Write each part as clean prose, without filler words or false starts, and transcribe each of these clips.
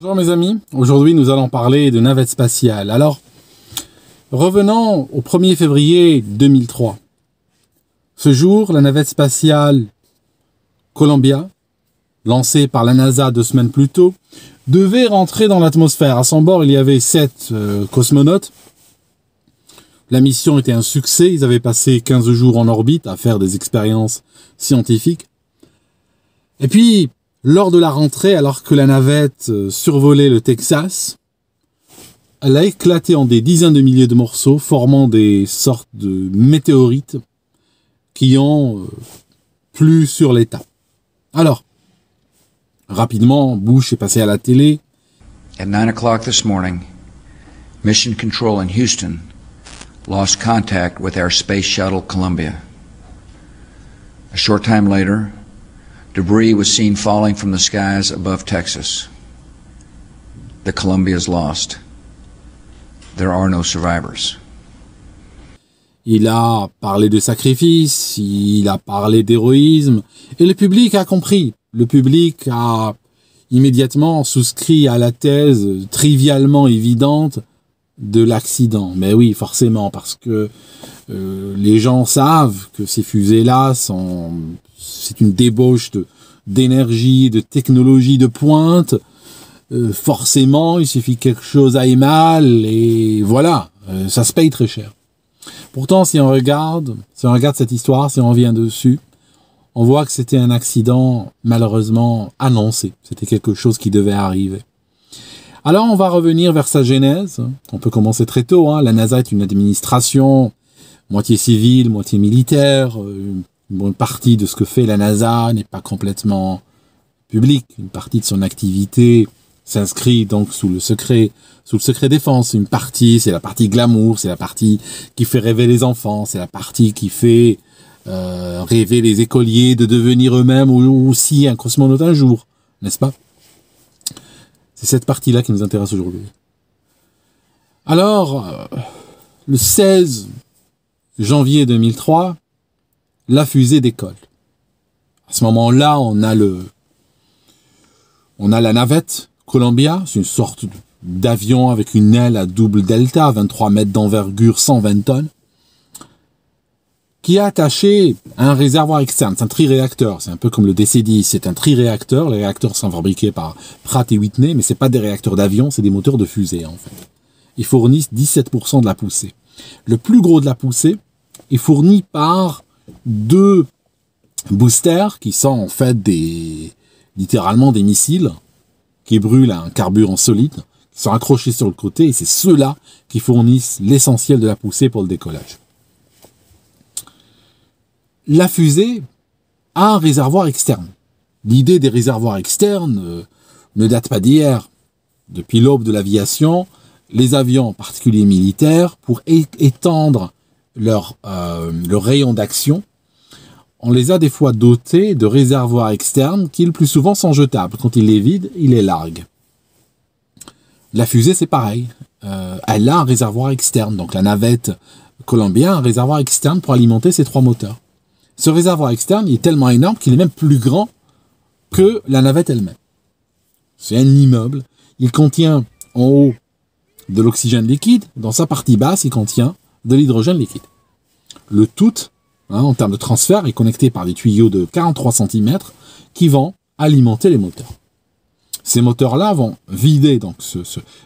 Bonjour mes amis, aujourd'hui nous allons parler de navette spatiale. Alors, revenons au 1er février 2003. Ce jour, la navette spatiale Columbia, lancée par la NASA 2 semaines plus tôt, devait rentrer dans l'atmosphère. À son bord, il y avait 7 cosmonautes. La mission était un succès, ils avaient passé 15 jours en orbite à faire des expériences scientifiques. Et puis, lors de la rentrée, alors que la navette survolait le Texas, elle a éclaté en des dizaines de milliers de morceaux, formant des sortes de météorites qui ont plu sur l'État. Alors, rapidement, Bush est passé à la télé. At 9 o'clock this morning, Mission Control in Houston lost contact with our space shuttle Columbia. A short time later, debris was seen falling from the skies above Texas. The Columbia is lost. There are no survivors. Il a parlé de sacrifice, il a parlé d'héroïsme, et le public a compris. Le public a immédiatement souscrit à la thèse trivialement évidente de l'accident. Mais oui, forcément, parce que les gens savent que ces fusées-là c'est une débauche d'énergie, de technologie de pointe. Forcément, il suffit que quelque chose aille mal et voilà, ça se paye très cher. Pourtant, si on regarde cette histoire, si on revient dessus, on voit que c'était un accident malheureusement annoncé. C'était quelque chose qui devait arriver. Alors, on va revenir vers sa genèse. On peut commencer très tôt. La NASA est une administration moitié civile, moitié militaire. Une bonne partie de ce que fait la NASA n'est pas complètement publique. Une partie de son activité s'inscrit donc sous le secret défense. Une partie, c'est la partie glamour, c'est la partie qui fait rêver les enfants, c'est la partie qui fait rêver les écoliers de devenir eux-mêmes ou aussi un cosmonaute un jour, n'est-ce pas? C'est cette partie-là qui nous intéresse aujourd'hui. Alors, le 16 janvier 2003, la fusée décolle. À ce moment-là, on a la navette Columbia, c'est une sorte d'avion avec une aile à double delta, 23 mètres d'envergure, 120 tonnes, qui est attaché à un réservoir externe. C'est un triréacteur, c'est un peu comme le DC-10, c'est un triréacteur. Les réacteurs sont fabriqués par Pratt & Whitney, mais c'est pas des réacteurs d'avion, c'est des moteurs de fusée en fait. Ils fournissent 17% de la poussée. Le plus gros de la poussée est fourni par 2 boosters qui sont en fait littéralement des missiles qui brûlent à un carburant solide, qui sont accrochés sur le côté, et c'est ceux-là qui fournissent l'essentiel de la poussée pour le décollage. La fusée a un réservoir externe. L'idée des réservoirs externes ne date pas d'hier. Depuis l'aube de l'aviation, les avions, en particulier militaires, pour étendre leur rayon d'action, on les a des fois dotés de réservoirs externes qui, le plus souvent, sont jetables. Quand il les vide, il les largue. La fusée, c'est pareil. Elle a un réservoir externe. Donc la navette Columbia a un réservoir externe pour alimenter ses 3 moteurs. Ce réservoir externe il est tellement énorme qu'il est même plus grand que la navette elle-même. C'est un immeuble. Il contient en haut de l'oxygène liquide. Dans sa partie basse, il contient de l'hydrogène liquide. Le tout, en termes de transfert, est connecté par des tuyaux de 43 cm qui vont alimenter les moteurs. Ces moteurs-là vont vider donc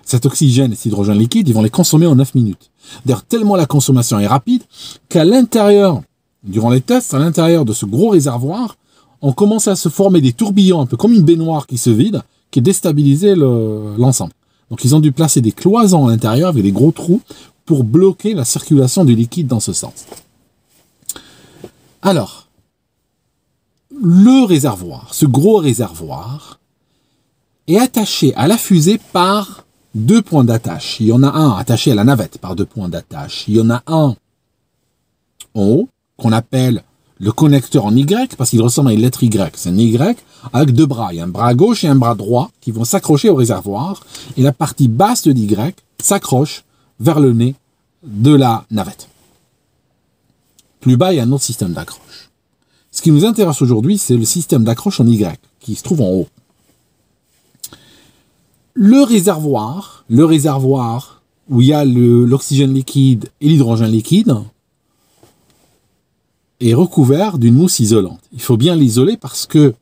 cet oxygène et cet hydrogène liquide, ils vont les consommer en 9 minutes. D'ailleurs, tellement la consommation est rapide qu'à l'intérieur, durant les tests, à l'intérieur de ce gros réservoir, on commence à se former des tourbillons, un peu comme une baignoire qui se vide, qui déstabilisait l'ensemble. Donc ils ont dû placer des cloisons à l'intérieur avec des gros trous pour bloquer la circulation du liquide dans ce sens. Alors, le réservoir, ce gros réservoir, est attaché à la fusée par 2 points d'attache. Il y en a un attaché à la navette par 2 points d'attache. Il y en a un en haut, qu'on appelle le connecteur en Y, parce qu'il ressemble à une lettre Y. C'est un Y avec 2 bras. Il y a un bras gauche et un bras droit qui vont s'accrocher au réservoir, et la partie basse de l'Y s'accroche vers le nez de la navette. Plus bas, il y a un autre système d'accroche. Ce qui nous intéresse aujourd'hui, c'est le système d'accroche en Y, qui se trouve en haut. le réservoir où il y a l'oxygène liquide et l'hydrogène liquide est recouvert d'une mousse isolante. Il faut bien l'isoler parce que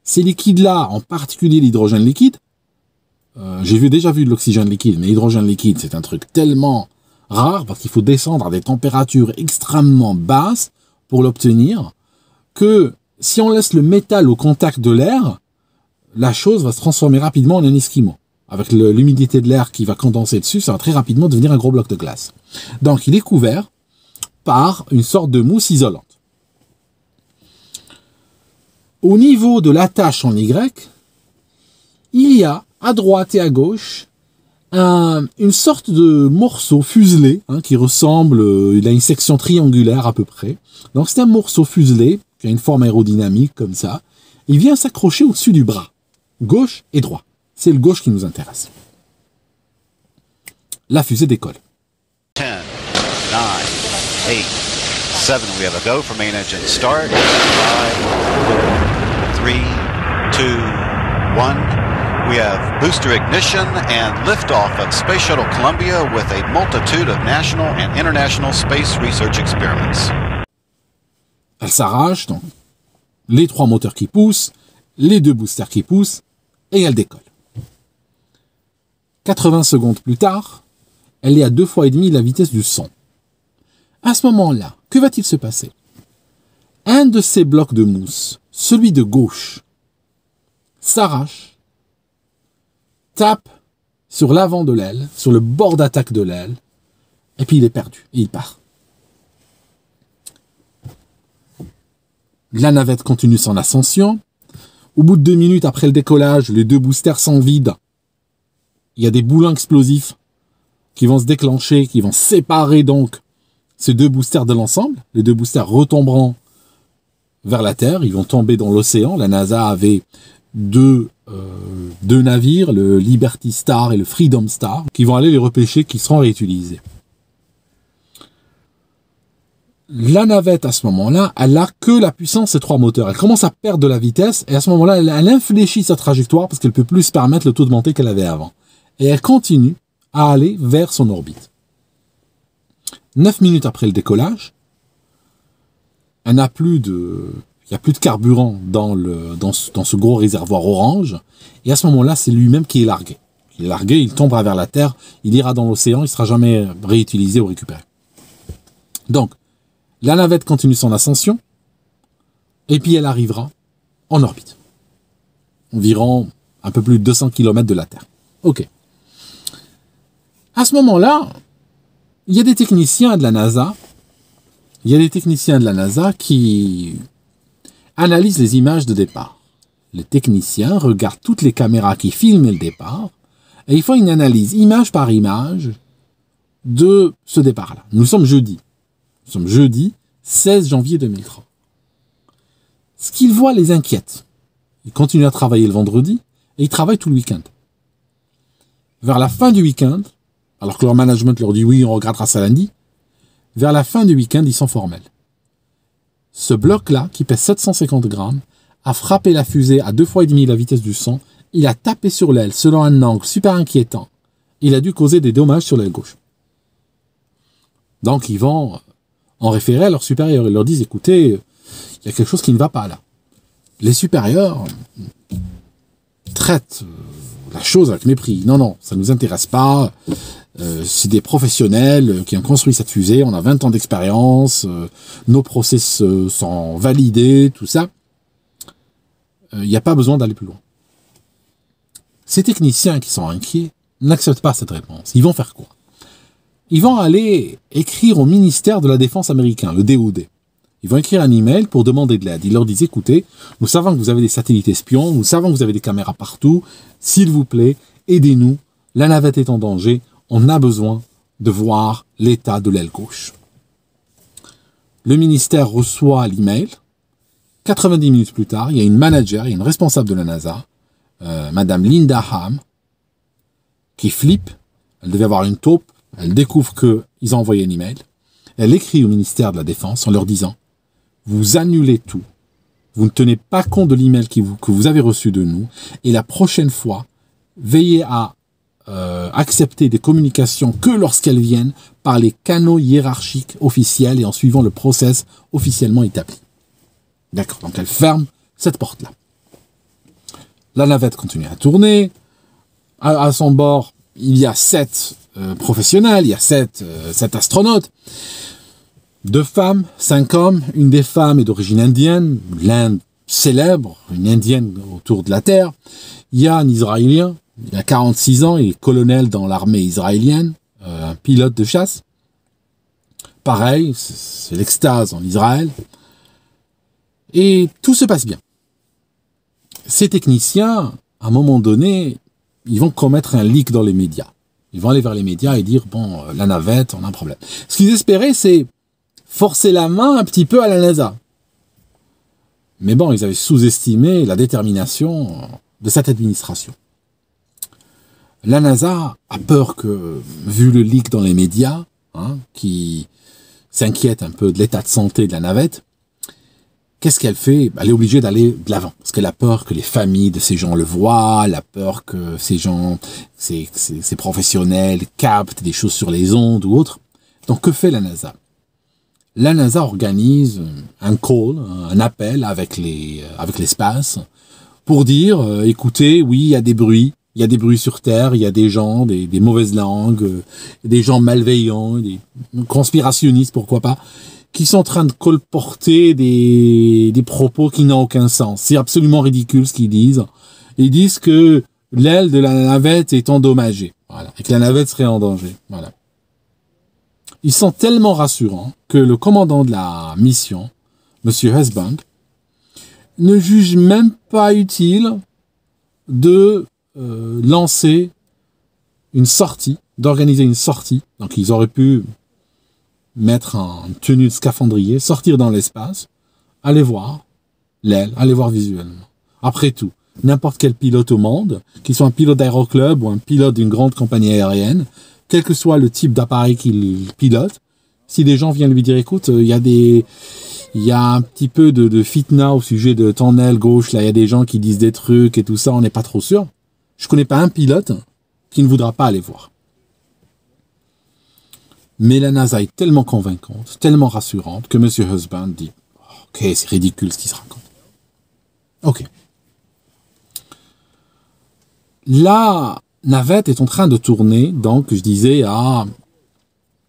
ces liquides-là, en particulier l'hydrogène liquide, j'ai déjà vu de l'oxygène liquide, mais l'hydrogène liquide, c'est un truc tellement rare parce qu'il faut descendre à des températures extrêmement basses pour l'obtenir, que si on laisse le métal au contact de l'air, la chose va se transformer rapidement en un esquimau. Avec l'humidité de l'air qui va condenser dessus, ça va très rapidement devenir un gros bloc de glace. Donc il est couvert par une sorte de mousse isolante. Au niveau de l'attache en Y, il y a à droite et à gauche une sorte de morceau fuselé qui ressemble, il a une section triangulaire à peu près. Donc c'est un morceau fuselé qui a une forme aérodynamique comme ça. Il vient s'accrocher au-dessus du bras, gauche et droit. C'est le gauche qui nous intéresse. La fusée décolle. 10, 9, 8, 7, we have a go for main engine start. 5, 4, 3, 2, 1. We have booster ignition and liftoff of Space Shuttle Columbia with a multitude of national and international space research experiments. Elle s'arrache, donc les 3 moteurs qui poussent, les 2 boosters qui poussent, et elle décolle. 80 secondes plus tard, elle est à 2 fois et demi la vitesse du son. À ce moment-là, que va-t-il se passer? Un de ces blocs de mousse, celui de gauche, s'arrache, tape sur l'avant de l'aile, sur le bord d'attaque de l'aile, et puis il est perdu, et il part. La navette continue son ascension. Au bout de 2 minutes après le décollage, les 2 boosters sont vides. Il y a des boulons explosifs qui vont se déclencher, qui vont séparer donc ces 2 boosters de l'ensemble. Les 2 boosters retomberont vers la Terre, ils vont tomber dans l'océan. La NASA avait deux navires, le Liberty Star et le Freedom Star, qui vont aller les repêcher, qui seront réutilisés. La navette, à ce moment-là, elle n'a que la puissance des 3 moteurs. Elle commence à perdre de la vitesse, et à ce moment-là, elle infléchit sa trajectoire parce qu'elle ne peut plus se permettre le taux de montée qu'elle avait avant. Et elle continue à aller vers son orbite. 9 minutes après le décollage, elle n'a plus de... Il n'y a plus de carburant dans ce gros réservoir orange. Et à ce moment-là, c'est lui-même qui est largué. Il est largué, il tombera vers la Terre, il ira dans l'océan, il ne sera jamais réutilisé ou récupéré. Donc, la navette continue son ascension, et puis elle arrivera en orbite. Environ un peu plus de 200 km de la Terre. Ok. À ce moment-là, il y a des techniciens de la NASA, qui analysent les images de départ. Les techniciens regardent toutes les caméras qui filment le départ, et ils font une analyse image par image de ce départ-là. Nous sommes jeudi 16 janvier 2003. Ce qu'ils voient les inquiète. Ils continuent à travailler le vendredi et ils travaillent tout le week-end. Vers la fin du week-end, alors que leur management leur dit oui, on regardera ça lundi, vers la fin du week-end, ils sont formels. Ce bloc-là, qui pèse 750 grammes, a frappé la fusée à 2 fois et demi la vitesse du son, il a tapé sur l'aile selon un angle super inquiétant. Il a dû causer des dommages sur l'aile gauche. Donc ils vont en référer à leurs supérieurs. Ils leur disent, écoutez, il y a quelque chose qui ne va pas là. Les supérieurs traitent la chose avec mépris. Non, ça ne nous intéresse pas. C'est des professionnels qui ont construit cette fusée. On a 20 ans d'expérience. Nos process sont validés, tout ça. Il n'y a pas besoin d'aller plus loin. Ces techniciens qui sont inquiets n'acceptent pas cette réponse. Ils vont faire quoi? Ils vont aller écrire au ministère de la Défense américain, le DoD. Ils vont écrire un email pour demander de l'aide. Ils leur disent, écoutez, nous savons que vous avez des satellites espions, nous savons que vous avez des caméras partout, s'il vous plaît, aidez-nous, la navette est en danger, on a besoin de voir l'état de l'aile gauche. Le ministère reçoit l'email. 90 minutes plus tard, il y a une manager, il y a une responsable de la NASA, Madame Linda Ham, qui flippe. Elle devait avoir une taupe. Elle découvre qu'ils ont envoyé un email. Elle écrit au ministère de la Défense en leur disant « Vous annulez tout. Vous ne tenez pas compte de l'email que vous avez reçu de nous. Et la prochaine fois, veillez à accepter des communications que lorsqu'elles viennent par les canaux hiérarchiques officiels et en suivant le process officiellement établi. D'accord, donc elle ferme cette porte-là. La navette continue à tourner. À son bord, il y a 7 professionnels, il y a 7 astronautes. 2 femmes, 5 hommes. Une des femmes est d'origine indienne, l'Inde célèbre, une indienne autour de la Terre. Il y a un Israélien, il a 46 ans, il est colonel dans l'armée israélienne, un pilote de chasse. Pareil, c'est l'extase en Israël. Et tout se passe bien. Ces techniciens, à un moment donné, ils vont commettre un leak dans les médias. Ils vont aller vers les médias et dire, bon, la navette, on a un problème. Ce qu'ils espéraient, c'est forcer la main un petit peu à la NASA. Mais bon, ils avaient sous-estimé la détermination de cette administration. La NASA a peur que, vu le leak dans les médias, qui s'inquiète un peu de l'état de santé de la navette, qu'est-ce qu'elle fait? Elle est obligée d'aller de l'avant, parce qu'elle a peur que les familles de ces gens le voient, elle a peur que ces gens, ces professionnels captent des choses sur les ondes ou autres. Donc que fait la NASA? La NASA organise un call, un appel avec l'espace, pour dire, écoutez, oui, il y a des bruits sur Terre, il y a des gens, des mauvaises langues, des gens malveillants, des conspirationnistes, pourquoi pas, qui sont en train de colporter des propos qui n'ont aucun sens. C'est absolument ridicule ce qu'ils disent. Ils disent que l'aile de la navette est endommagée, voilà, et que la navette serait en danger. Voilà. Ils sont tellement rassurants que le commandant de la mission, M. Husband, ne juge même pas utile de lancer une sortie, d'organiser une sortie. Donc ils auraient pu mettre en tenue de scaphandrier, sortir dans l'espace, aller voir l'aile, aller voir visuellement. Après tout, n'importe quel pilote au monde, qu'il soit un pilote d'aéroclub ou un pilote d'une grande compagnie aérienne, quel que soit le type d'appareil qu'il pilote, si des gens viennent lui dire, écoute, il y a un petit peu de fitna au sujet de ton aile gauche, là, il y a des gens qui disent des trucs et tout ça, on n'est pas trop sûr. Je connais pas un pilote qui ne voudra pas aller voir. Mais la NASA est tellement convaincante, tellement rassurante, que M. Husband dit, ok, c'est ridicule ce qu'il se raconte. Ok. La navette est en train de tourner, donc, je disais, à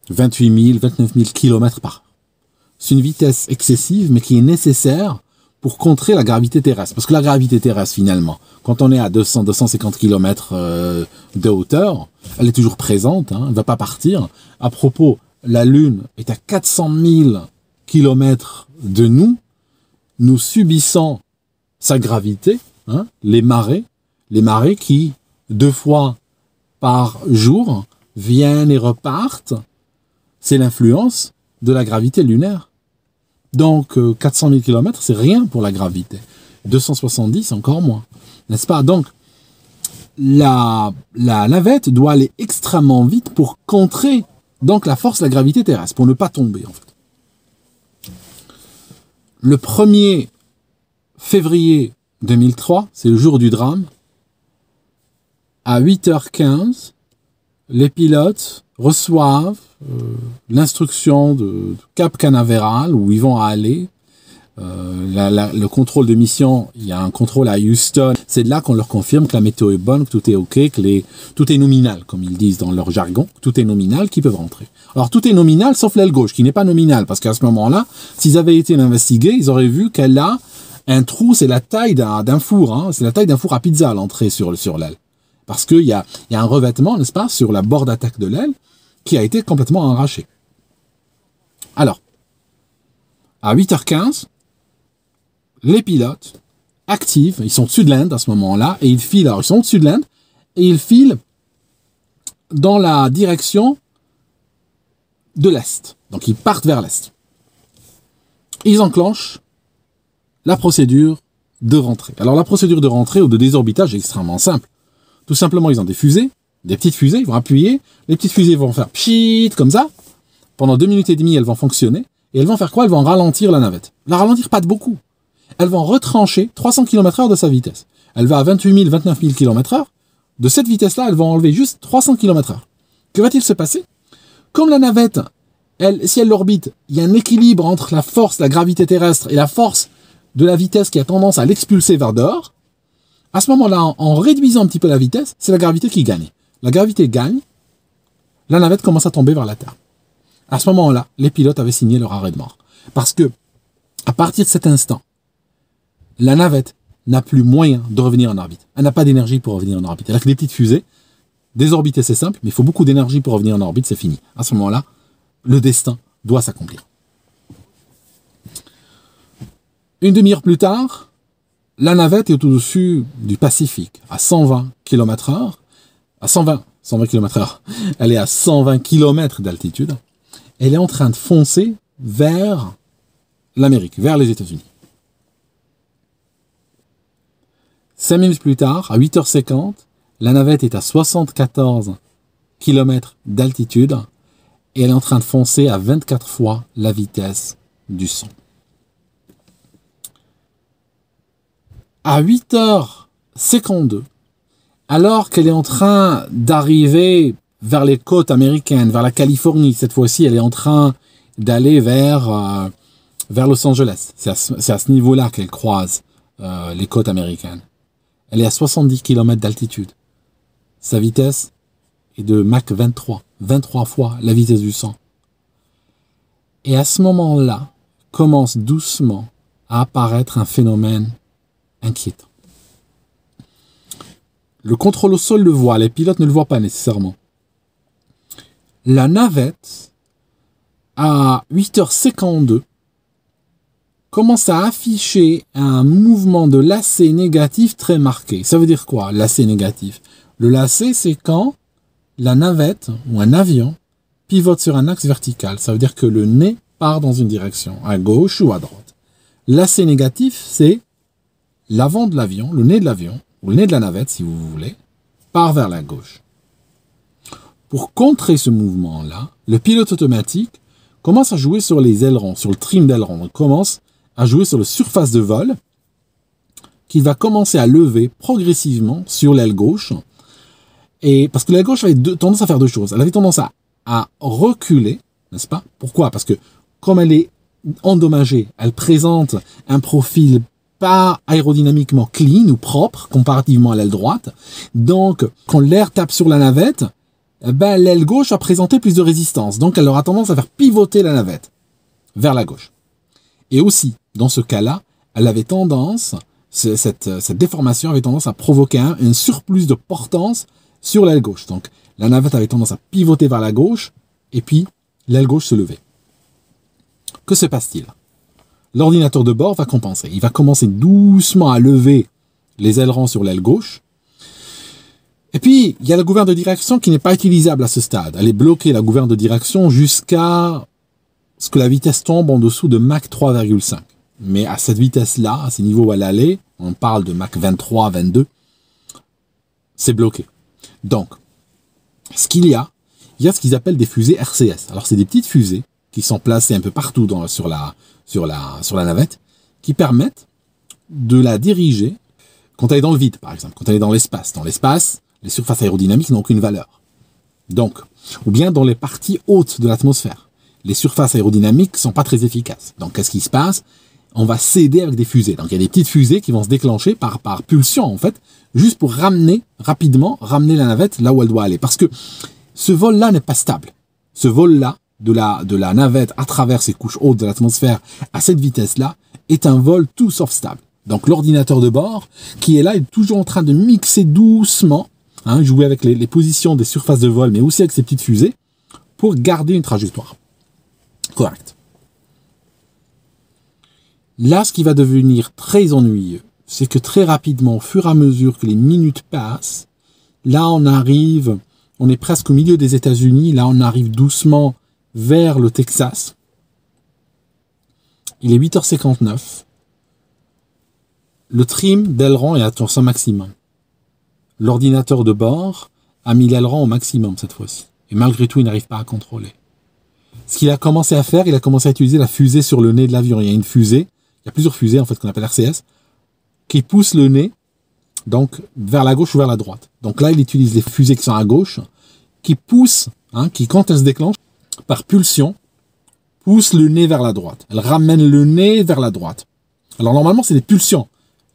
28 000, 29 000 km par heure. C'est une vitesse excessive, mais qui est nécessaire pour contrer la gravité terrestre. Parce que la gravité terrestre, finalement, quand on est à 200, 250 km de hauteur, elle est toujours présente, elle ne va pas partir. À propos, la Lune est à 400 000 km de nous. Nous subissons sa gravité, les marées qui, 2 fois par jour, viennent et repartent. C'est l'influence de la gravité lunaire. Donc, 400 000 km, c'est rien pour la gravité. 270, encore moins. N'est-ce pas? Donc, la navette doit aller extrêmement vite pour contrer donc la force de la gravité terrestre, pour ne pas tomber, en fait. Le 1er février 2003, c'est le jour du drame, à 8h15, les pilotes reçoivent l'instruction de Cap Canaveral où ils vont aller. Le contrôle de mission, il y a un contrôle à Houston. C'est de là qu'on leur confirme que la météo est bonne, que tout est OK, que tout est nominal, comme ils disent dans leur jargon. Tout est nominal, qu'ils peuvent rentrer. Alors tout est nominal, sauf l'aile gauche, qui n'est pas nominale, parce qu'à ce moment-là, s'ils avaient été investigués, ils auraient vu qu'elle a un trou, c'est la taille d'un four, c'est la taille d'un four à pizza à l'entrée sur l'aile. Parce qu'il y a un revêtement, n'est-ce pas, sur la bord d'attaque de l'aile, qui a été complètement arraché. Alors, à 8h15, les pilotes activent, ils sont au-dessus de l'Inde à ce moment-là, et ils filent, alors ils sont au-dessus de l'Inde, et ils filent dans la direction de l'Est. Donc ils partent vers l'Est. Ils enclenchent la procédure de rentrée. Alors la procédure de rentrée ou de désorbitage est extrêmement simple. Tout simplement, ils ont des fusées, des petites fusées, ils vont appuyer, les petites fusées vont faire pchit, comme ça. Pendant 2 minutes et demie, elles vont fonctionner. Et elles vont faire quoi? Elles vont ralentir la navette. La ralentir pas de beaucoup. Elles vont retrancher 300 km/h de sa vitesse. Elle va à 28 000, 29 000 km/h. de cette vitesse-là, elles vont enlever juste 300 km/h. Que va-t-il se passer? Comme la navette, si elle orbite, il y a un équilibre entre la force, la gravité terrestre et la force de la vitesse qui a tendance à l'expulser vers dehors. À ce moment-là, en réduisant un petit peu la vitesse, c'est la gravité qui gagne. La gravité gagne, la navette commence à tomber vers la Terre. À ce moment-là, les pilotes avaient signé leur arrêt de mort. Parce que, à partir de cet instant, la navette n'a plus moyen de revenir en orbite. Elle n'a pas d'énergie pour revenir en orbite. Elle a que des petites fusées. Désorbiter, c'est simple, mais il faut beaucoup d'énergie pour revenir en orbite, c'est fini. À ce moment-là, le destin doit s'accomplir. Une demi-heure plus tard, la navette est au-dessus du Pacifique, à 120 km/h. À 120 km/h. Elle est à 120 km d'altitude. Elle est en train de foncer vers l'Amérique, vers les États-Unis. 5 minutes plus tard, à 8h50, la navette est à 74 km d'altitude et elle est en train de foncer à 24 fois la vitesse du son. À 8h52, alors qu'elle est en train d'arriver vers les côtes américaines, vers la Californie, cette fois-ci, elle est en train d'aller vers Los Angeles. C'est à ce niveau-là qu'elle croise les côtes américaines. Elle est à 70 km d'altitude. Sa vitesse est de Mach 23, 23 fois la vitesse du son. Et à ce moment-là, commence doucement à apparaître un phénomène inquiétant. Le contrôle au sol le voit, les pilotes ne le voient pas nécessairement. La navette, à 8h52, commence à afficher un mouvement de lacet négatif très marqué. Ça veut dire quoi, lacet négatif? Le lacet, c'est quand la navette ou un avion pivote sur un axe vertical. Ça veut dire que le nez part dans une direction, à gauche ou à droite. Lacet négatif, c'est l'avant de l'avion, le nez de l'avion, ou le nez de la navette, si vous voulez, part vers la gauche. Pour contrer ce mouvement-là, le pilote automatique commence à jouer sur les ailerons, sur le trim d'aileron. On commence à jouer sur la surface de vol qu'il va commencer à lever progressivement sur l'aile gauche. Et parce que l'aile gauche avait tendance à faire deux choses. Elle avait tendance à reculer, n'est-ce pas? Pourquoi? Parce que comme elle est endommagée, elle présente un profil pas aérodynamiquement clean ou propre comparativement à l'aile droite. Donc, quand l'air tape sur la navette, l'aile gauche a présenté plus de résistance. Donc, elle aura tendance à faire pivoter la navette vers la gauche. Et aussi, dans ce cas-là, elle avait tendance, cette déformation avait tendance à provoquer un surplus de portance sur l'aile gauche. Donc, la navette avait tendance à pivoter vers la gauche, et puis l'aile gauche se levait. Que se passe-t-il? L'ordinateur de bord va compenser. Il va commencer doucement à lever les ailerons sur l'aile gauche. Et puis, il y a la gouverne de direction qui n'est pas utilisable à ce stade. Elle est bloquée, la gouverne de direction, jusqu'à ce que la vitesse tombe en dessous de Mach 3,5. Mais à cette vitesse-là, à ces niveaux où elle allait, on parle de Mach 23, 22, c'est bloqué. Donc, ce qu'il y a ce qu'ils appellent des fusées RCS. Alors, c'est des petites fusées qui sont placées un peu partout sur la navette, qui permettent de la diriger quand elle est dans le vide, par exemple, quand elle est dans l'espace. Dans l'espace, les surfaces aérodynamiques n'ont aucune valeur. Donc, ou bien dans les parties hautes de l'atmosphère. Les surfaces aérodynamiques ne sont pas très efficaces. Donc, qu'est-ce qui se passe? On va s'aider avec des fusées. Donc, il y a des petites fusées qui vont se déclencher par pulsion, en fait, juste pour rapidement ramener la navette là où elle doit aller. Parce que ce vol-là n'est pas stable. Ce vol-là, de la navette à travers ces couches hautes de l'atmosphère à cette vitesse-là, est un vol tout sauf stable. Donc, l'ordinateur de bord, qui est là, est toujours en train de mixer doucement, jouer avec les positions des surfaces de vol, mais aussi avec ces petites fusées, pour garder une trajectoire correcte. Là, ce qui va devenir très ennuyeux, c'est que très rapidement, au fur et à mesure que les minutes passent, là, on est presque au milieu des États-Unis, là, on arrive doucement vers le Texas. Il est 8h59. Le trim d'aileron est à son maximum. L'ordinateur de bord a mis l'aileron au maximum cette fois-ci. Et malgré tout, il n'arrive pas à contrôler. Ce qu'il a commencé à faire, il a commencé à utiliser la fusée sur le nez de l'avion. Il y a une fusée, il y a plusieurs fusées en fait qu'on appelle RCS, qui poussent le nez donc vers la gauche ou vers la droite. Donc là, il utilise les fusées qui sont à gauche, qui poussent, qui quand elles se déclenchent, par pulsion, poussent le nez vers la droite. Elle ramène le nez vers la droite. Alors normalement, c'est des pulsions.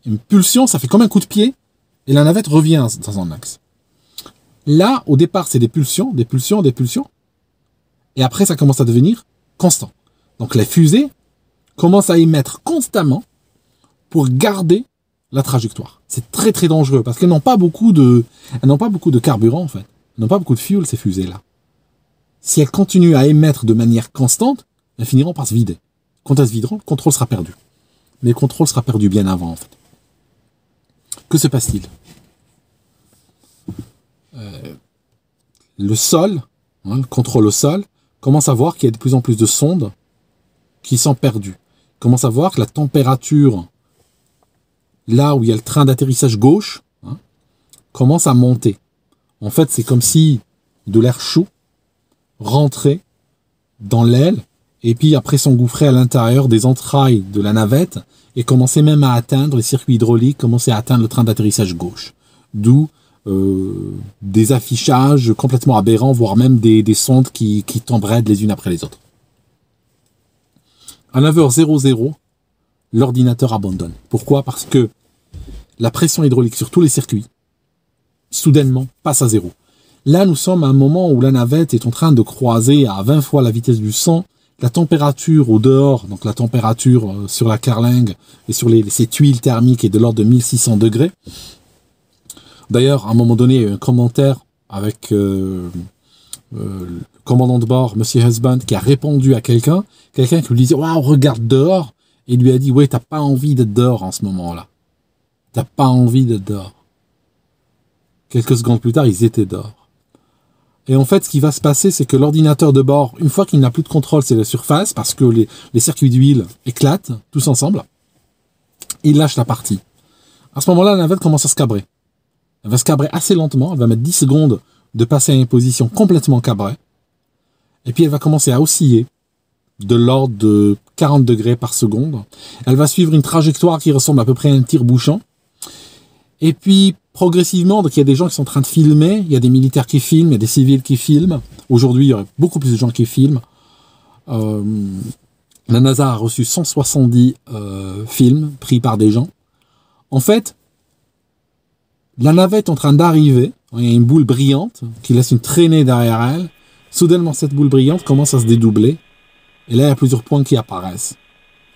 Une pulsion, ça fait comme un coup de pied, et la navette revient dans son axe. Là, au départ, c'est des pulsions, des pulsions, des pulsions, et après, ça commence à devenir constant. Donc les fusées commencent à émettre constamment pour garder la trajectoire. C'est très très dangereux parce qu'elles n'ont pas beaucoup de carburant en fait. Elles n'ont pas beaucoup de fuel ces fusées-là. Si elles continuent à émettre de manière constante, elles finiront par se vider. Quand elles se videront, le contrôle sera perdu. Mais le contrôle sera perdu bien avant en fait. Que se passe-t-il? Le sol, le contrôle au sol, commence à voir qu'il y a de plus en plus de sondes qui sont perdues. Commence à voir que la température, là où il y a le train d'atterrissage gauche, commence à monter. En fait, c'est comme si de l'air chaud rentrait dans l'aile et puis après s'engouffrait à l'intérieur des entrailles de la navette et commençait même à atteindre les circuits hydrauliques, commençait à atteindre le train d'atterrissage gauche. D'où des affichages complètement aberrants, voire même des sondes qui tomberaient les unes après les autres. À 9h00, l'ordinateur abandonne. Pourquoi? Parce que la pression hydraulique sur tous les circuits, soudainement, passe à zéro. Là, nous sommes à un moment où la navette est en train de croiser à 20 fois la vitesse du son. La température au dehors, donc la température sur la carlingue et sur ces tuiles thermiques est de l'ordre de 1600 degrés. D'ailleurs, à un moment donné, il y a eu un commentaire avec le commandant de bord, Monsieur Husband, qui a répondu à quelqu'un qui lui disait « Waouh, regarde dehors !» et il lui a dit « Ouais, t'as pas envie d'être dehors en ce moment-là. T'as pas envie d'être dehors. » Quelques secondes plus tard, ils étaient dehors. Et en fait, ce qui va se passer, c'est que l'ordinateur de bord, une fois qu'il n'a plus de contrôle sur la surface, parce que les circuits d'huile éclatent tous ensemble, il lâche la partie. À ce moment-là, la navette commence à se cabrer. Elle va se cabrer assez lentement, elle va mettre 10 secondes de passer à une position complètement cabrée, et puis elle va commencer à osciller de l'ordre de 40 degrés par seconde. Elle va suivre une trajectoire qui ressemble à peu près à un tire-bouchon, et puis progressivement, donc il y a des gens qui sont en train de filmer, il y a des militaires qui filment, il y a des civils qui filment. Aujourd'hui, il y aurait beaucoup plus de gens qui filment. La NASA a reçu 170 films pris par des gens. En fait, la navette est en train d'arriver, il y a une boule brillante qui laisse une traînée derrière elle. Soudainement, cette boule brillante commence à se dédoubler. Et là, il y a plusieurs points qui apparaissent.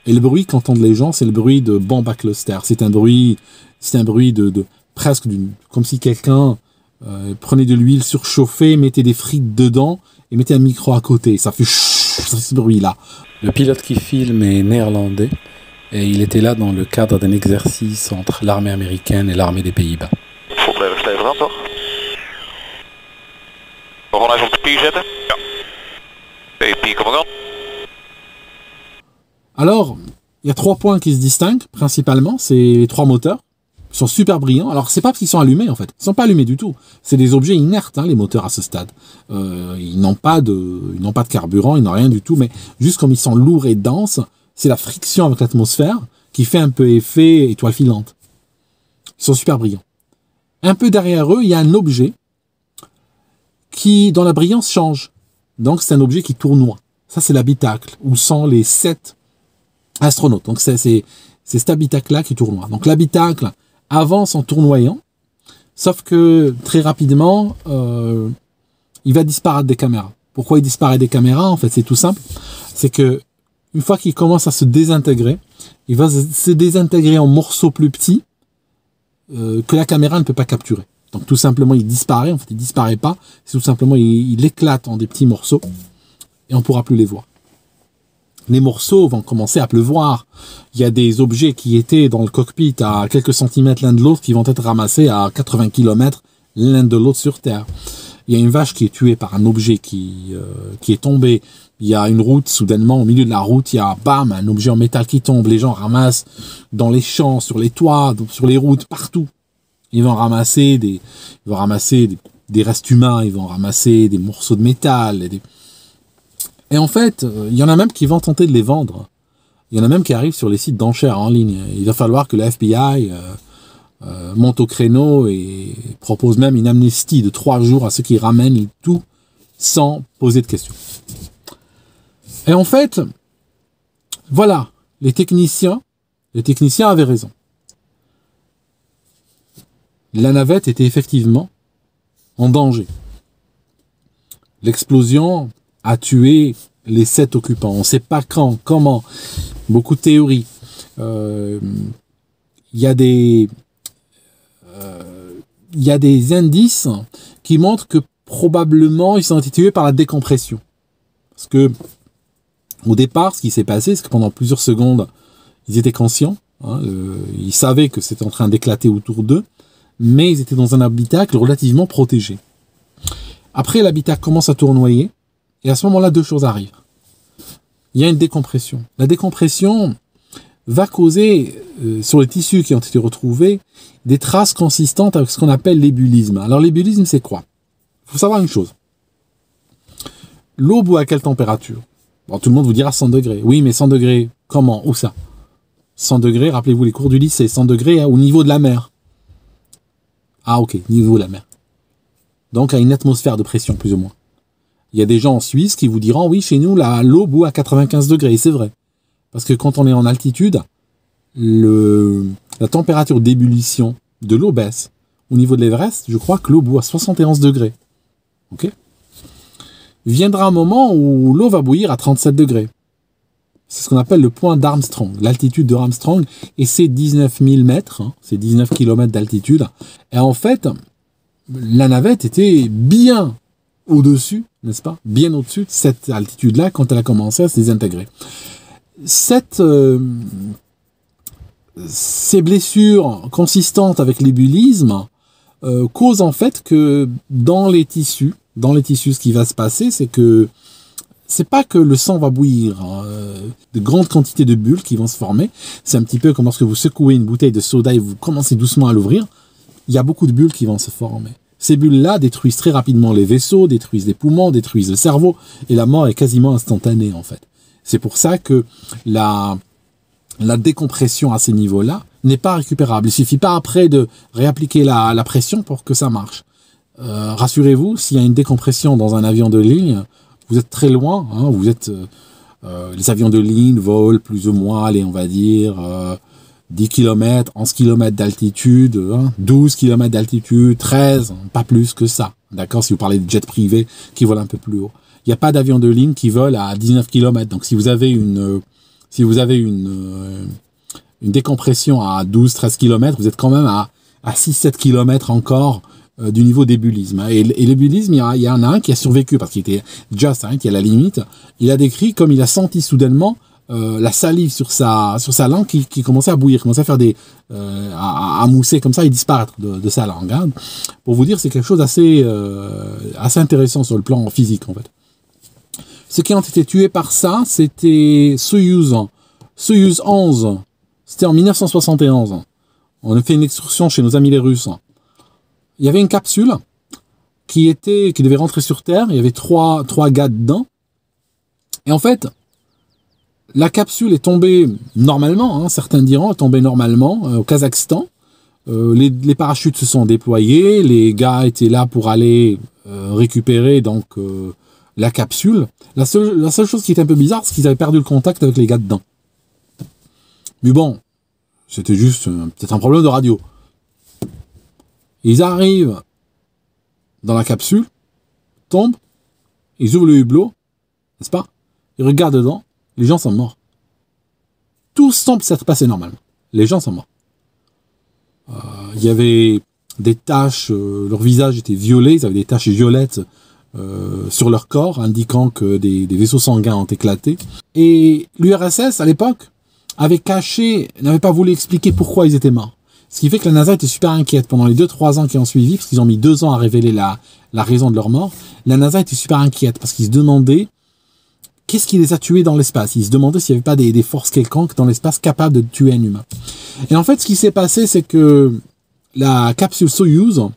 Et le bruit qu'entendent les gens, c'est le bruit de bombe à cluster. C'est un bruit de presque comme si quelqu'un prenait de l'huile surchauffée, mettait des frites dedans et mettait un micro à côté. Ça fait ce bruit-là. Le pilote qui filme est néerlandais et il était là dans le cadre d'un exercice entre l'armée américaine et l'armée des Pays-Bas. Vol blijven stevig aan, toch? We gaan even op de pier zetten. Ja. Oké, pier, kom maar. Alors, il y a 3 points qui se distinguent, principalement. C'est les 3 moteurs. Ils sont super brillants. Alors, c'est pas parce qu'ils sont allumés, en fait. Ils sont pas allumés du tout. C'est des objets inertes, les moteurs à ce stade. Ils n'ont pas de carburant, ils n'ont rien du tout, mais juste comme ils sont lourds et denses, c'est la friction avec l'atmosphère qui fait un peu effet étoile filante. Ils sont super brillants. Un peu derrière eux, il y a un objet qui, dans la brillance, change. Donc, c'est un objet qui tournoie. Ça, c'est l'habitacle, où sont les 7 astronautes. Donc, c'est cet habitacle-là qui tournoie. Donc, l'habitacle avance en tournoyant, sauf que, très rapidement, il va disparaître des caméras. Pourquoi il disparaît des caméras? En fait, c'est tout simple. C'est que, une fois qu'il commence à se désintégrer, il va se désintégrer en morceaux plus petits que la caméra ne peut pas capturer. Donc tout simplement, il disparaît. En fait, il disparaît pas. C'est tout simplement, il éclate en des petits morceaux et on pourra plus les voir. Les morceaux vont commencer à pleuvoir. Il y a des objets qui étaient dans le cockpit à quelques centimètres l'un de l'autre qui vont être ramassés à 80 km l'un de l'autre sur Terre. Il y a une vache qui est tuée par un objet qui est tombé. Il y a une route, soudainement, au milieu de la route, il y a, bam, un objet en métal qui tombe. Les gens ramassent dans les champs, sur les toits, sur les routes, partout. Ils vont ramasser des restes humains, ils vont ramasser des morceaux de métal. Et en fait, il y en a même qui vont tenter de les vendre. Il y en a même qui arrivent sur les sites d'enchères en ligne. Il va falloir que la FBI monte au créneau et propose même une amnistie de 3 jours à ceux qui ramènent tout sans poser de questions. Et en fait, voilà, les techniciens avaient raison. La navette était effectivement en danger. L'explosion a tué les 7 occupants. On ne sait pas quand, comment. Beaucoup de théories. Il y a des indices qui montrent que probablement ils ont été tués par la décompression. Parce que au départ, ce qui s'est passé, c'est que pendant plusieurs secondes, ils étaient conscients. Ils savaient que c'était en train d'éclater autour d'eux, mais ils étaient dans un habitacle relativement protégé. Après, l'habitacle commence à tournoyer, et à ce moment-là, 2 choses arrivent. Il y a une décompression. La décompression va causer, sur les tissus qui ont été retrouvés, des traces consistantes avec ce qu'on appelle l'ébullisme. Alors l'ébullisme, c'est quoi? Il faut savoir une chose. L'eau bout à quelle température? Bon, tout le monde vous dira 100 degrés. Oui, mais 100 degrés, comment? Où ça? 100 degrés, rappelez-vous les cours du lycée, 100 degrés au niveau de la mer. Ah ok, niveau de la mer. Donc à une atmosphère de pression, plus ou moins. Il y a des gens en Suisse qui vous diront, oui, chez nous, l'eau bout à 95 degrés, et c'est vrai. Parce que quand on est en altitude, la température d'ébullition de l'eau baisse. Au niveau de l'Everest, je crois que l'eau bout à 71 degrés. Ok? Viendra un moment où l'eau va bouillir à 37 degrés. C'est ce qu'on appelle le point d'Armstrong, l'altitude de Armstrong, et c'est 19 000 mètres, c'est 19 km d'altitude. Et en fait, la navette était bien au-dessus, n'est-ce pas? Bien au-dessus de cette altitude-là quand elle a commencé à se désintégrer. Ces blessures consistantes avec l'ébullisme causent en fait que dans les tissus, ce qui va se passer, c'est que c'est pas que le sang va bouillir, de grandes quantités de bulles qui vont se former. C'est un petit peu comme lorsque vous secouez une bouteille de soda et vous commencez doucement à l'ouvrir. Il y a beaucoup de bulles qui vont se former. Ces bulles-là détruisent très rapidement les vaisseaux, détruisent les poumons, détruisent le cerveau, et la mort est quasiment instantanée en fait. C'est pour ça que la décompression à ces niveaux-là n'est pas récupérable. Il suffit pas après de réappliquer la pression pour que ça marche. Rassurez-vous, s'il y a une décompression dans un avion de ligne, vous êtes très loin. Vous êtes les avions de ligne volent plus ou moins, allez, on va dire 10 km, 11 km d'altitude, 12 km d'altitude, 13, pas plus que ça. D'accord, si vous parlez de jets privés qui volent un peu plus haut. Il n'y a pas d'avion de ligne qui vole à 19 km. Donc si vous avez une décompression à 12-13 km, vous êtes quand même à 6-7 km encore du niveau d'ébullisme. Et l'ébullisme, il y en a un qui a survécu parce qu'il était just, qui est à la limite. Il a décrit comme il a senti soudainement la salive sur sa langue qui commençait à bouillir, commençait à faire à mousser comme ça et disparaître de sa langue. Pour vous dire, c'est quelque chose d'assez intéressant sur le plan physique en fait. Ceux qui ont été tués par ça, c'était Soyouz 11. C'était en 1971. On a fait une excursion chez nos amis les Russes. Il y avait une capsule qui devait rentrer sur Terre. Il y avait trois gars dedans. Et en fait, la capsule est tombée normalement, certains diront, est tombée normalement au Kazakhstan. Les parachutes se sont déployés. Les gars étaient là pour aller récupérer donc la capsule. La seule chose qui était un peu bizarre, c'est qu'ils avaient perdu le contact avec les gars dedans. Mais bon, c'était juste peut-être un problème de radio. Ils arrivent dans la capsule, tombent, ils ouvrent le hublot, n'est-ce pas? Ils regardent dedans, les gens sont morts. Tout semble s'être passé normalement. Les gens sont morts. Il y avait des taches, leur visage était violet, ils avaient des taches violettes sur leur corps, indiquant que des vaisseaux sanguins ont éclaté. Et l'URSS, à l'époque, n'avait pas voulu expliquer pourquoi ils étaient morts. Ce qui fait que la NASA était super inquiète pendant les 2-3 ans qui ont suivi, parce qu'ils ont mis 2 ans à révéler la raison de leur mort. La NASA était super inquiète, parce qu'ils se demandaient qu'est-ce qui les a tués dans l'espace. Ils se demandaient s'il n'y avait pas des forces quelconques dans l'espace capables de tuer un humain. Et en fait, ce qui s'est passé, c'est que la capsule Soyouz,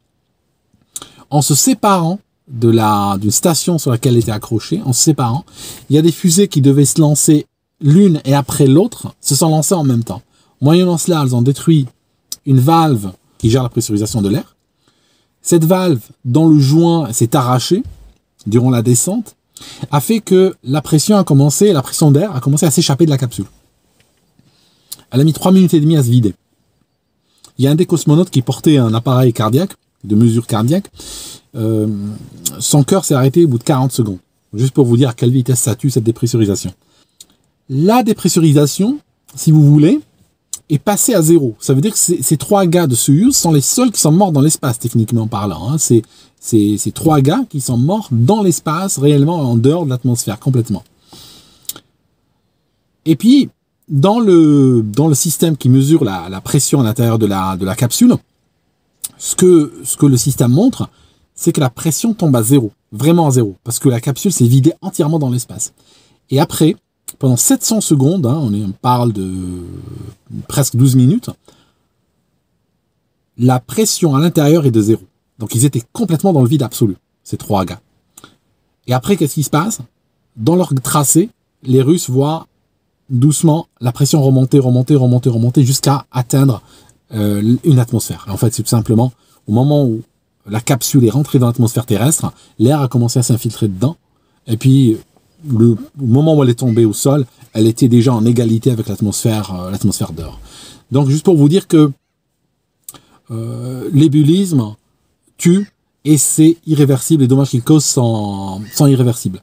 en se séparant d'une station sur laquelle elle était accrochée, en se séparant, il y a des fusées qui devaient se lancer l'une et après l'autre, se sont lancées en même temps. Moyennant cela, elles ont détruit une valve qui gère la pressurisation de l'air. Cette valve, dans le joint, s'est arrachée durant la descente, a fait que la pression d'air a commencé à s'échapper de la capsule. Elle a mis 3 minutes et demie à se vider. Il y a un des cosmonautes qui portait un appareil cardiaque, de mesure cardiaque. Son cœur s'est arrêté au bout de 40 secondes. Juste pour vous dire à quelle vitesse ça tue cette dépressurisation. La dépressurisation, si vous voulez, est passée à 0. Ça veut dire que ces 3 gars de Soyuz sont les seuls qui sont morts dans l'espace, techniquement parlant. Hein. C'est 3 gars qui sont morts dans l'espace, réellement en dehors de l'atmosphère, complètement. Et puis, dans le système qui mesure la pression à l'intérieur de la capsule, ce que le système montre, c'est que la pression tombe à 0, vraiment à 0, parce que la capsule s'est vidée entièrement dans l'espace. Et après, pendant 700 secondes, hein, on parle de presque 12 minutes, la pression à l'intérieur est de 0. Donc ils étaient complètement dans le vide absolu, ces 3 gars. Et après, qu'est-ce qui se passe? Dans leur tracé, les Russes voient doucement la pression remonter jusqu'à atteindre une atmosphère. Et en fait, c'est tout simplement au moment où la capsule est rentrée dans l'atmosphère terrestre, l'air a commencé à s'infiltrer dedans, et puis au moment où elle est tombée au sol, elle était déjà en égalité avec l'atmosphère d'or. Donc juste pour vous dire que l'ébullisme tue et c'est irréversible, les dommages qu'il cause sont irréversibles.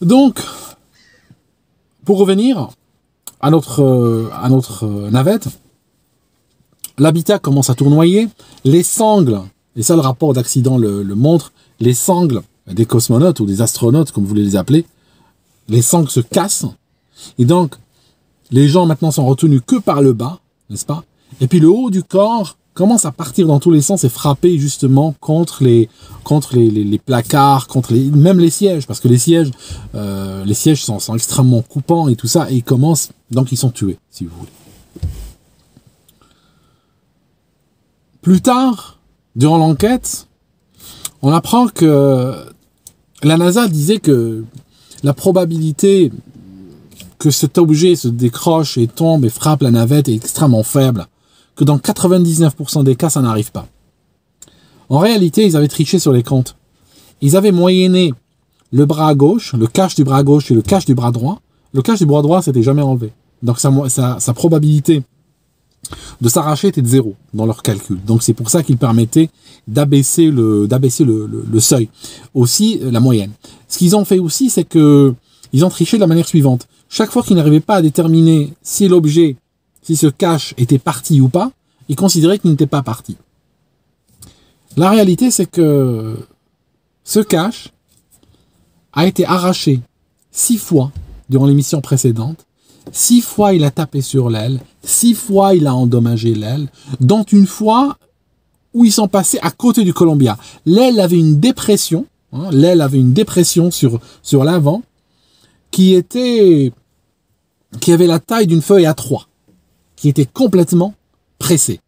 Donc, pour revenir à notre navette, l'habitat commence à tournoyer, les sangles, et ça le rapport d'accident le montre, les sangles des cosmonautes ou des astronautes, comme vous voulez les appeler, les sangles se cassent, et donc les gens maintenant sont retenus que par le bas, n'est-ce pas? Et puis le haut du corps commence à partir dans tous les sens et frapper justement contre les placards, même les sièges, parce que les sièges sont extrêmement coupants et tout ça, et donc ils sont tués, si vous voulez. Plus tard, durant l'enquête, on apprend que la NASA disait que la probabilité que cet objet se décroche et tombe et frappe la navette est extrêmement faible, que dans 99% des cas, ça n'arrive pas. En réalité, ils avaient triché sur les comptes. Ils avaient moyenné le bras gauche, le cache du bras gauche et le cache du bras droit. Le cache du bras droit, c'était jamais enlevé. Donc sa probabilité de s'arracher était de 0 dans leur calcul. Donc c'est pour ça qu'ils permettaient d'abaisser le seuil. Aussi, la moyenne. Ce qu'ils ont fait aussi, c'est que ils ont triché de la manière suivante. Chaque fois qu'ils n'arrivaient pas à déterminer si ce cache était parti ou pas, ils considéraient qu'il n'était pas parti. La réalité, c'est que ce cache a été arraché 6 fois durant l'émission précédente. 6 fois, il a tapé sur l'aile. 6 fois, il a endommagé l'aile. Dont une fois où ils sont passés à côté du Columbia. L'aile avait une dépression. Hein, l'aile avait une dépression sur l'avant qui avait la taille d'une feuille A3. Qui était complètement pressée.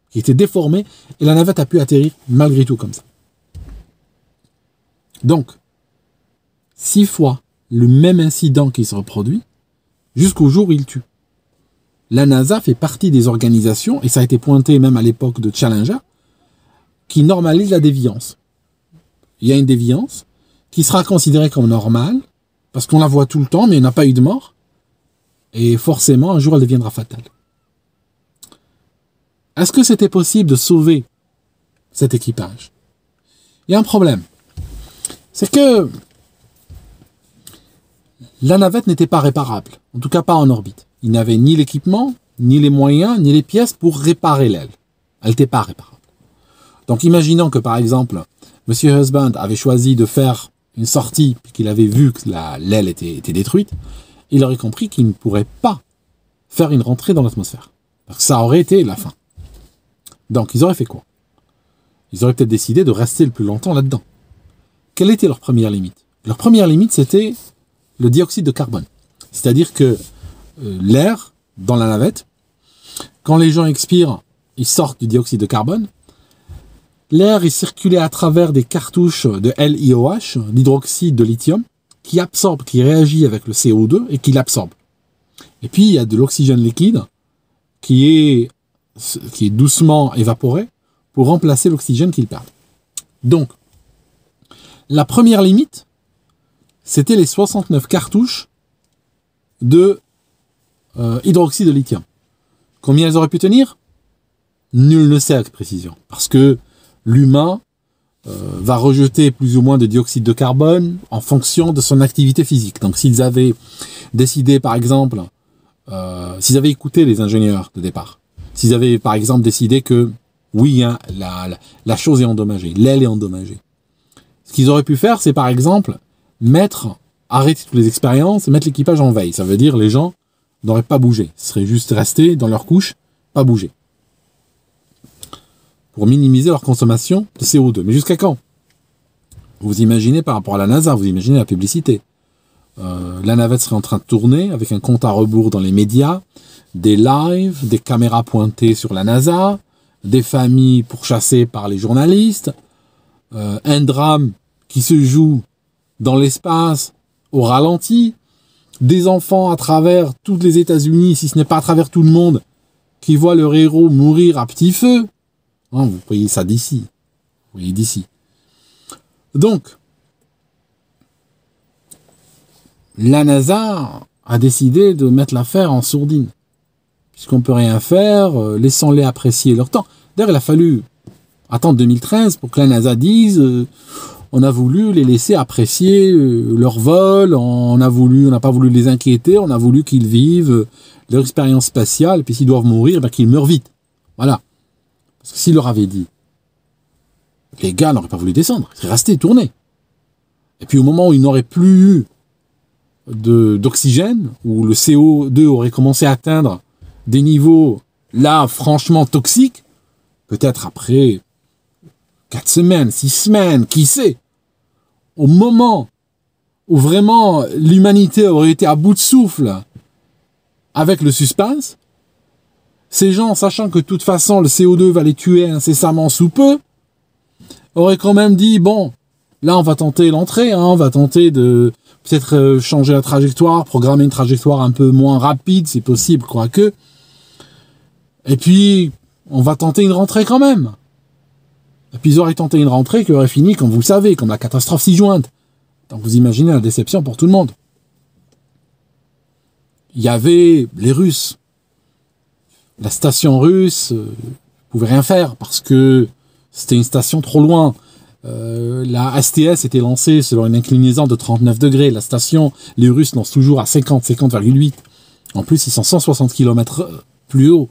Qui était déformée. Et la navette a pu atterrir malgré tout comme ça. Donc, 6 fois le même incident qui se reproduit. Jusqu'au jour où il tue. La NASA fait partie des organisations, et ça a été pointé même à l'époque de Challenger, qui normalise la déviance. Il y a une déviance qui sera considérée comme normale, parce qu'on la voit tout le temps, mais il n'y a pas eu de mort, et forcément, un jour, elle deviendra fatale. Est-ce que c'était possible de sauver cet équipage? Il y a un problème. C'est que la navette n'était pas réparable, en tout cas pas en orbite. Il n'avait ni l'équipement, ni les moyens, ni les pièces pour réparer l'aile. Elle n'était pas réparable. Donc imaginons que par exemple, M. Husband avait choisi de faire une sortie, puis qu'il avait vu que l'aile était détruite, il aurait compris qu'il ne pourrait pas faire une rentrée dans l'atmosphère. Parce que ça aurait été la fin. Donc ils auraient fait quoi? Ils auraient peut-être décidé de rester le plus longtemps là-dedans. Quelle était leur première limite? Leur première limite, c'était le dioxyde de carbone. C'est-à-dire que l'air dans la navette, quand les gens expirent, ils sortent du dioxyde de carbone. L'air est circulé à travers des cartouches de LiOH, l'hydroxyde de lithium, qui absorbe, qui réagit avec le CO2 et qui l'absorbe. Et puis, il y a de l'oxygène liquide qui est qui est doucement évaporé pour remplacer l'oxygène qu'ils perdent. Donc, la première limite, c'était les 69 cartouches de hydroxyde de lithium. Combien elles auraient pu tenir? Nul ne sait avec précision. Parce que l'humain va rejeter plus ou moins de dioxyde de carbone en fonction de son activité physique. Donc s'ils avaient décidé, par exemple, s'ils avaient écouté les ingénieurs de départ, s'ils avaient, par exemple, décidé que, oui, hein, la chose est endommagée, l'aile est endommagée. Ce qu'ils auraient pu faire, c'est, par exemple, arrêter toutes les expériences et mettre l'équipage en veille. Ça veut dire les gens n'auraient pas bougé. Ils seraient juste restés dans leur couche, pas bouger. Pour minimiser leur consommation de CO2. Mais jusqu'à quand? Vous imaginez par rapport à la NASA, vous imaginez la publicité. La navette serait en train de tourner avec un compte à rebours dans les médias, des lives, des caméras pointées sur la NASA, des familles pourchassées par les journalistes, un drame qui se joue dans l'espace au ralenti, des enfants à travers tous les États-Unis, si ce n'est pas à travers tout le monde, qui voient leur héros mourir à petit feu. Hein, vous voyez ça d'ici. Vous voyez d'ici. Donc, la NASA a décidé de mettre l'affaire en sourdine. Puisqu'on ne peut rien faire, laissons-les apprécier leur temps. D'ailleurs, il a fallu attendre 2013 pour que la NASA dise on a voulu les laisser apprécier leur vol, on n'a pas voulu les inquiéter, on a voulu qu'ils vivent leur expérience spatiale, et puis s'ils doivent mourir, ben qu'ils meurent vite. Voilà. Parce que s'il leur avait dit, les gars n'auraient pas voulu descendre, ils seraient restés tournés. Et puis au moment où ils n'auraient plus eu d'oxygène, où le CO2 aurait commencé à atteindre des niveaux, là, franchement toxiques, peut-être après 4 semaines, 6 semaines, qui sait, au moment où vraiment l'humanité aurait été à bout de souffle avec le suspense, ces gens, sachant que de toute façon le CO2 va les tuer incessamment sous peu, auraient quand même dit, bon, là on va tenter l'entrée, hein, on va tenter de peut-être changer la trajectoire, programmer une trajectoire un peu moins rapide, c'est possible, quoique. Et puis, on va tenter une rentrée quand même. Et puis ils auraient tenté une rentrée qui aurait fini, comme vous le savez, comme la catastrophe ci-jointe. Donc vous imaginez la déception pour tout le monde. Il y avait les Russes. La station russe pouvait rien faire parce que c'était une station trop loin. La STS était lancée selon une inclinaison de 39 degrés. La station, les Russes lancent toujours à 50,8. En plus, ils sont 160 km plus haut.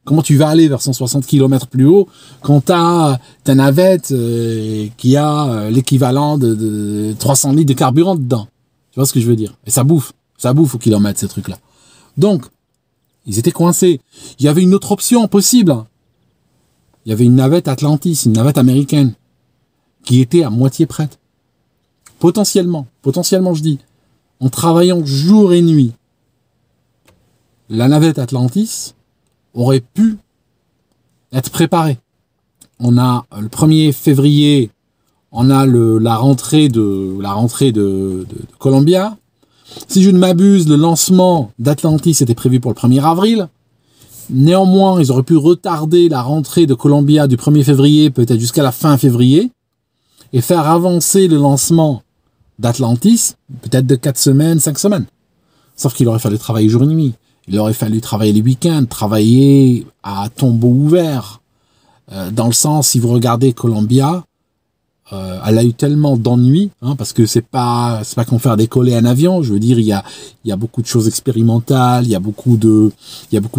Comment tu vas aller vers 160 km plus haut quand ta navette qui a l'équivalent de 300 litres de carburant dedans? Tu vois ce que je veux dire? Et ça bouffe au kilomètre, ces trucs-là. Donc, ils étaient coincés. Il y avait une autre option possible. Il y avait une navette Atlantis, une navette américaine, qui était à moitié prête. Potentiellement je dis, en travaillant jour et nuit, la navette Atlantis aurait pu être préparée. On a le 1er février, on a la rentrée de Columbia. Si je ne m'abuse, le lancement d'Atlantis était prévu pour le 1er avril. Néanmoins, ils auraient pu retarder la rentrée de Columbia du 1er février, peut-être jusqu'à la fin février, et faire avancer le lancement d'Atlantis, peut-être de 4 semaines, 5 semaines. Sauf qu'il aurait fallu travailler jour et nuit. Il aurait fallu travailler les week-ends, travailler à tombeau ouvert. Dans le sens, si vous regardez Columbia, elle a eu tellement d'ennuis, hein, parce que c'est pas qu'on faire décoller un avion. Je veux dire, il y a beaucoup de choses expérimentales, il y a beaucoup de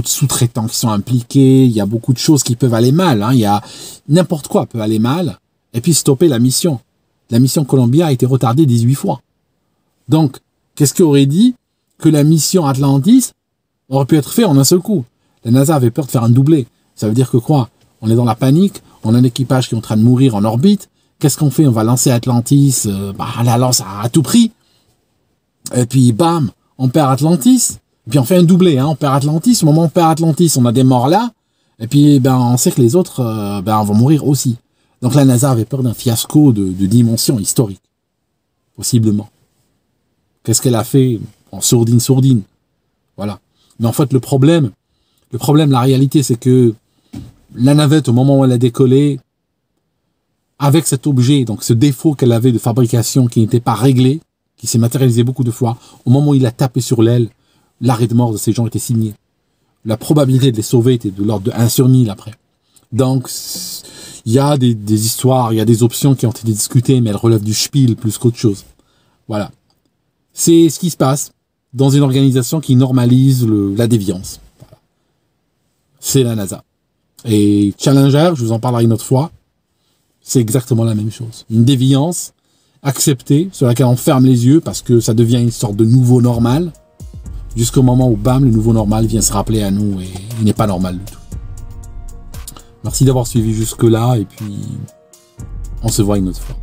sous-traitants qui sont impliqués, il y a beaucoup de choses qui peuvent aller mal. Hein, il y a n'importe quoi peut aller mal, et puis stopper la mission. La mission Columbia a été retardée 18 fois. Donc, qu'est-ce qui aurait dit que la mission Atlantis aurait pu être faite en un seul coup? La NASA avait peur de faire un doublé. Ça veut dire que quoi? On est dans la panique, on a un équipage qui est en train de mourir en orbite. Qu'est-ce qu'on fait? On va lancer Atlantis, on la lance à tout prix. Et puis, bam, on perd Atlantis. Et puis, on fait un doublé, hein. On perd Atlantis. Au moment où on perd Atlantis, on a des morts là. Et puis, on sait que les autres, vont mourir aussi. Donc, la NASA avait peur d'un fiasco de dimension historique. Possiblement. Qu'est-ce qu'elle a fait? En sourdine. Voilà. Mais en fait, le problème, la réalité, c'est que la navette, au moment où elle a décollé, avec cet objet, donc ce défaut qu'elle avait de fabrication qui n'était pas réglé, qui s'est matérialisé beaucoup de fois, au moment où il a tapé sur l'aile, l'arrêt de mort de ces gens était signé. La probabilité de les sauver était de l'ordre de 1 sur 1000 après. Donc, il y a des histoires, il y a des options qui ont été discutées, mais elles relèvent du spiel plus qu'autre chose. Voilà. C'est ce qui se passe dans une organisation qui normalise la déviance. Voilà. C'est la NASA. Et Challenger, je vous en parlerai une autre fois, c'est exactement la même chose. Une déviance acceptée, sur laquelle on ferme les yeux parce que ça devient une sorte de nouveau normal, jusqu'au moment où, bam, le nouveau normal vient se rappeler à nous et il n'est pas normal du tout. Merci d'avoir suivi jusque-là et puis on se voit une autre fois.